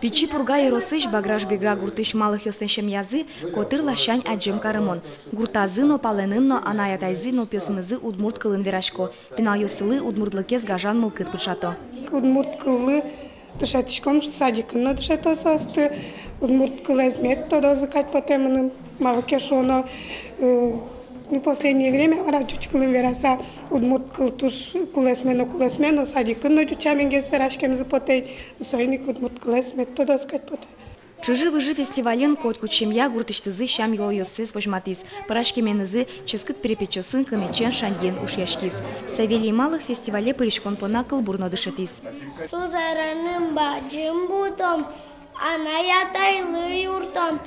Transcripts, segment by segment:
Пичи пурга иросыш баграш бегра гуртыш малых ёстеншем язы котыр лащань аджем карымон. Гуртазыно паленынно анаятайзыно пёсынызы удмурт кылын верашко. Пинал ёсылы удмуртлыкез гажан мылкыт пышато. Удмурт кылы дышатишком садикынно дышатососты. Удмурт кылезмет тодозыкать потемыным малыкешоно. В последнее время радючи кылын вераса удмурт кылтуш кулесмено садикынно дючамингес верашкем запотей. Сойник удмурт кылезмет тодозыкать потей. Чыжы-выжы фестивален котку чемья гуртыштызы щам йол йоссес вожматис. Парашкеменызы ческыт перепечосын кымечен шанген ушьяшкис. Савелий малых фестивале пыришкон понакыл бурно дышетис. Сузараным баджым будом, анаятайлы юртом,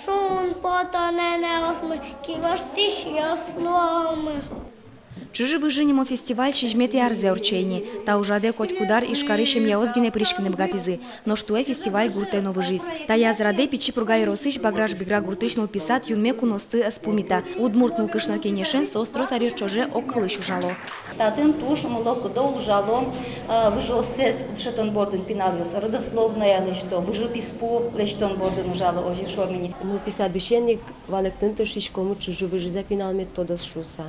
шун потонене осмы, киваштиш ясломы. Чыжы-выжы немо фестиваль чижмет и арзе урчейни. Та ужаде коть кудар и шкары щемья озгине пыришкины бгатизы. Но штуэ фестиваль гурте новый жизнь. Та язраде пичи пурга иросыш баграш бигра гуртышнул писат юнме куносты аспумита. Удмуртнул кышно кенешен состро сарир чоже оккылыш ужало. Татын туш молокудо ужало выжосес шетон борден пинальос. Родословное лечто, выжописпу лечтон борден ужало ожи шомини. Ну писадышенник валектын тышишкому чыжы-выжы запинал методос шуса.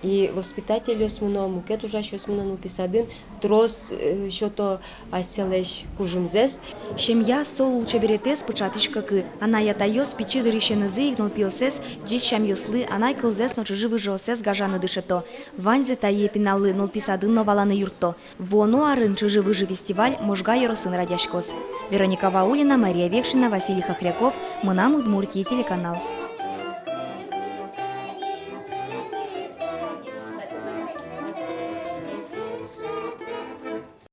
И воспитатель осмуно, мукет ужаш осмуно ну писадын, трос что-то оселеш кужумзес. Щемья сол улчеберетес пычатышка кы. Она ятайос пичи дырищенызы игнал пиосес, джит щам йослы, анай кылзес но чыжы-выжы осес гажаны дышето. Ванзе тае пиналы нол писадын но валаны юрто. Воно арын чыжы-выжы фестиваль можга йоросын радяшкос. Вероника Ваулина, Мария Векшина, Василий Хохряков, Мынам Удмуртия телеканал.